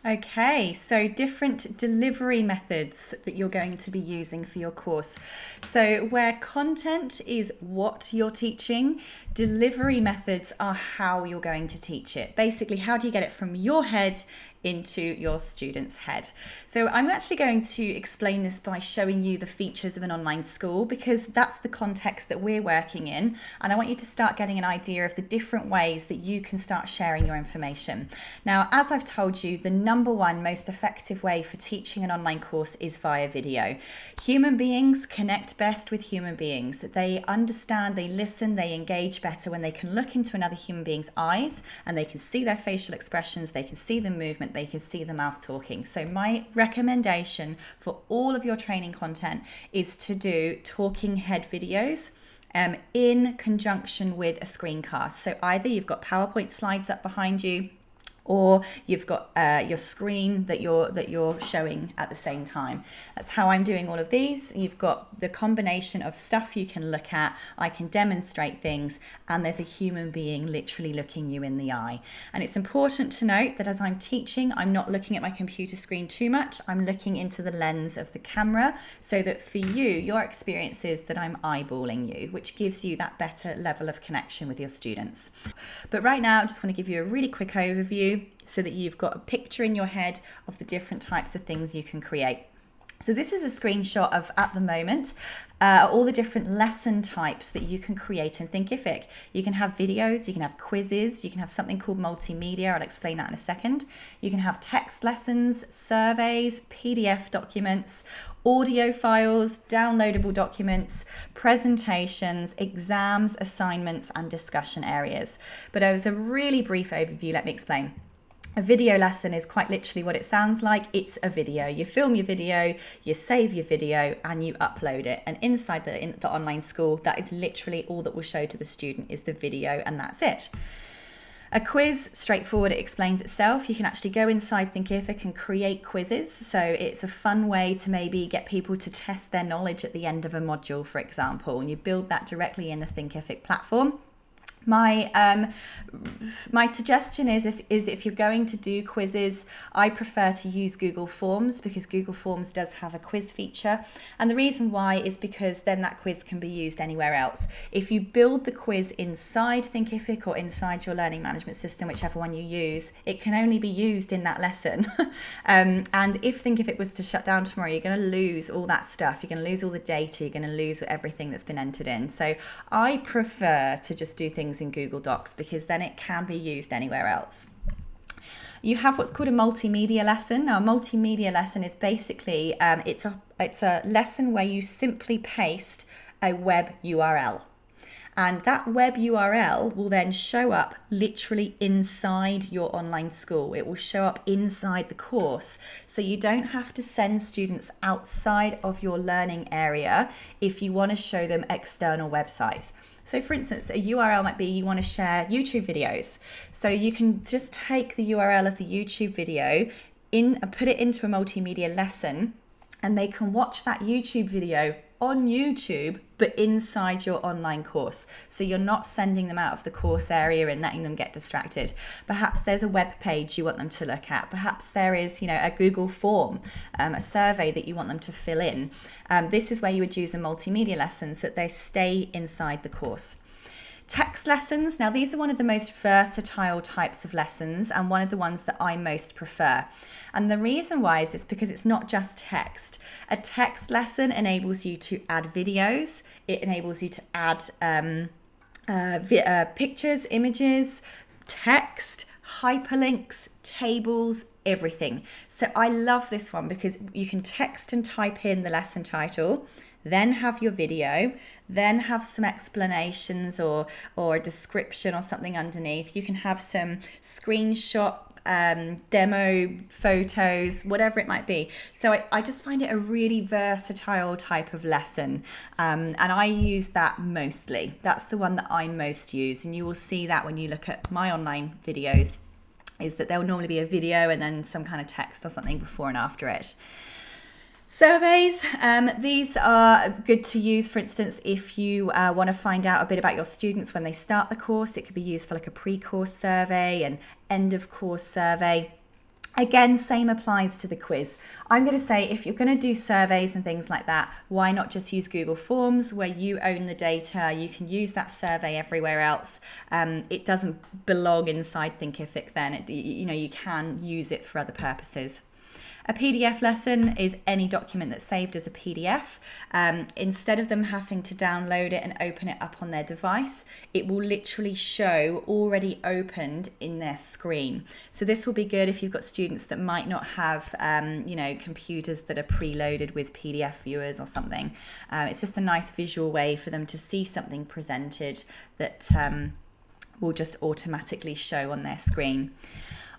Okay, so different delivery methods that you're going to be using for your course. So where content is what you're teaching, delivery methods are how you're going to teach it. Basically, how do you get it from your head into your student's head? So I'm actually going to explain this by showing you the features of an online school, because that's the context that we're working in, and I want you to start getting an idea of the different ways that you can start sharing your information. Now, as I've told you, the number one most effective way for teaching an online course is via video. Human beings connect best with human beings. They understand, they listen, they engage better when they can look into another human being's eyes and they can see their facial expressions, they can see the movement, they can see the mouth talking. So my recommendation for all of your training content is to do talking head videos in conjunction with a screencast. So either you've got PowerPoint slides up behind you, or you've got your screen that you're showing at the same time. That's how I'm doing all of these. You've got the combination of stuff you can look at, I can demonstrate things, and there's a human being literally looking you in the eye. And it's important to note that as I'm teaching, I'm not looking at my computer screen too much. I'm looking into the lens of the camera, so that for you, your experience is that I'm eyeballing you, which gives you that better level of connection with your students. But right now, I just want to give you a really quick overview so that you've got a picture in your head of the different types of things you can create. So this is a screenshot of, at the moment, all the different lesson types that you can create in Thinkific. You can have videos, you can have quizzes, you can have something called multimedia. I'll explain that in a second. You can have text lessons, surveys, PDF documents, audio files, downloadable documents, presentations, exams, assignments, and discussion areas. But as a really brief overview, let me explain. A video lesson is quite literally what it sounds like. It's a video. You film your video, you save your video, and you upload it. And inside the online school, that is literally all that will show to the student is the video, and that's it. A quiz, straightforward, it explains itself. You can actually go inside Thinkific and create quizzes. So it's a fun way to maybe get people to test their knowledge at the end of a module, for example, and you build that directly in the Thinkific platform. My suggestion is if you're going to do quizzes, I prefer to use Google Forms, because Google Forms does have a quiz feature. And the reason why is because then that quiz can be used anywhere else. If you build the quiz inside Thinkific or inside your learning management system, whichever one you use, it can only be used in that lesson. And if Thinkific was to shut down tomorrow, you're going to lose all that stuff. You're going to lose all the data. You're going to lose everything that's been entered in. So I prefer to just do things in Google Docs, because then it can be used anywhere else. You have what's called a multimedia lesson. Now, a multimedia lesson is basically it's a lesson where you simply paste a web URL. And that web URL will then show up literally inside your online school. It will show up inside the course. So you don't have to send students outside of your learning area if you want to show them external websites. So for instance, a URL might be you want to share YouTube videos. So you can just take the URL of the YouTube video and put it into a multimedia lesson, and they can watch that YouTube video on YouTube, but inside your online course. So you're not sending them out of the course area and letting them get distracted. Perhaps there's a web page you want them to look at. Perhaps there is, a Google form, a survey that you want them to fill in. This is where you would use a multimedia lesson so that they stay inside the course. Text lessons. Now, these are one of the most versatile types of lessons and one of the ones that I most prefer. And the reason why is because it's not just text. A text lesson enables you to add videos. It enables you to add pictures, images, text, hyperlinks, tables, everything. So I love this one because you can text and type in the lesson title, then have your video, then have some explanations or a description or something underneath. You can have some screenshot demo photos, whatever it might be. So I just find it a really versatile type of lesson, and I use that mostly. That's the one that I most use, and you will see that when you look at my online videos, is that there will normally be a video and then some kind of text or something before and after it. Surveys, these are good to use, for instance, if you want to find out a bit about your students when they start the course. It could be used for like a pre-course survey, an end-of-course survey. Again, same applies to the quiz. I'm going to say if you're going to do surveys and things like that, why not just use Google Forms where you own the data? You can use that survey everywhere else. It doesn't belong inside Thinkific then. You can use it for other purposes. A PDF lesson is any document that's saved as a PDF. Instead of them having to download it and open it up on their device, it will literally show already opened in their screen. So this will be good if you've got students that might not have, computers that are preloaded with PDF viewers or something. It's just a nice visual way for them to see something presented that will just automatically show on their screen.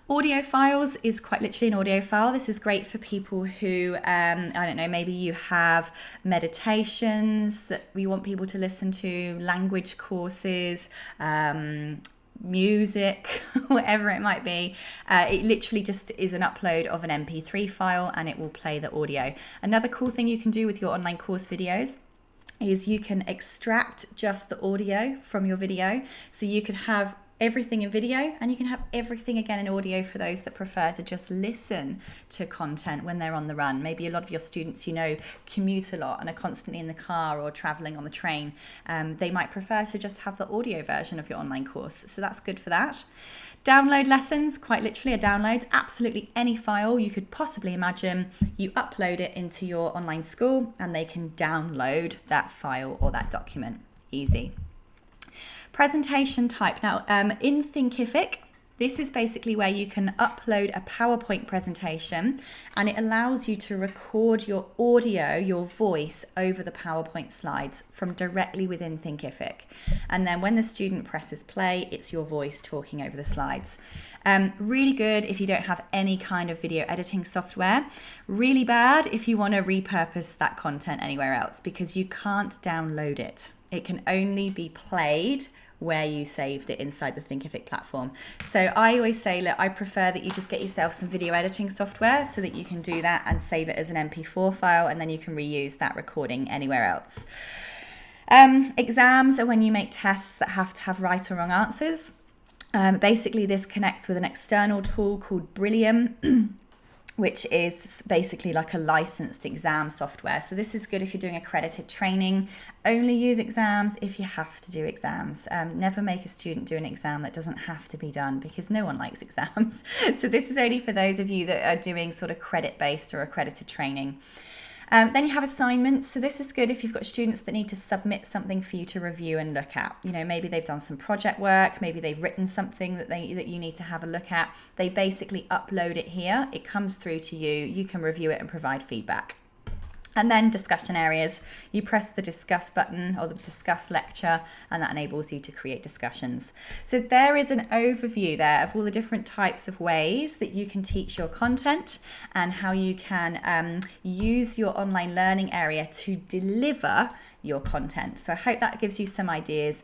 Audio files is quite literally an audio file. This is great for people who, maybe you have meditations that you want people to listen to, language courses, music, whatever it might be. It literally just is an upload of an MP3 file and it will play the audio. Another cool thing you can do with your online course videos is you can extract just the audio from your video. So you could have everything in video and you can have everything again in audio for those that prefer to just listen to content when they're on the run. Maybe a lot of your students, commute a lot and are constantly in the car or traveling on the train. They might prefer to just have the audio version of your online course. So that's good for that. Download lessons, quite literally a download, absolutely any file you could possibly imagine. You upload it into your online school and they can download that file or that document. Easy. Presentation type. Now, in Thinkific, this is basically where you can upload a PowerPoint presentation and it allows you to record your audio, your voice over the PowerPoint slides from directly within Thinkific. And then when the student presses play, it's your voice talking over the slides. Really good if you don't have any kind of video editing software. Really bad if you want to repurpose that content anywhere else because you can't download it. It can only be played where you saved it inside the Thinkific platform. So I always say, look, I prefer that you just get yourself some video editing software so that you can do that and save it as an MP4 file and then you can reuse that recording anywhere else. Exams are when you make tests that have to have right or wrong answers. Basically, this connects with an external tool called Brilliant, which is basically like a licensed exam software. So this is good if you're doing accredited training. Only use exams if you have to do exams. Never make a student do an exam that doesn't have to be done because no one likes exams. So this is only for those of you that are doing sort of credit-based or accredited training. Then you have assignments. So this is good if you've got students that need to submit something for you to review and look at. Maybe they've done some project work, maybe they've written something that you need to have a look at. They basically upload it here. It comes through to you. You can review it and provide feedback. And then discussion areas, you press the discuss button or the discuss lecture and that enables you to create discussions. So there is an overview there of all the different types of ways that you can teach your content and how you can use your online learning area to deliver your content. So I hope that gives you some ideas.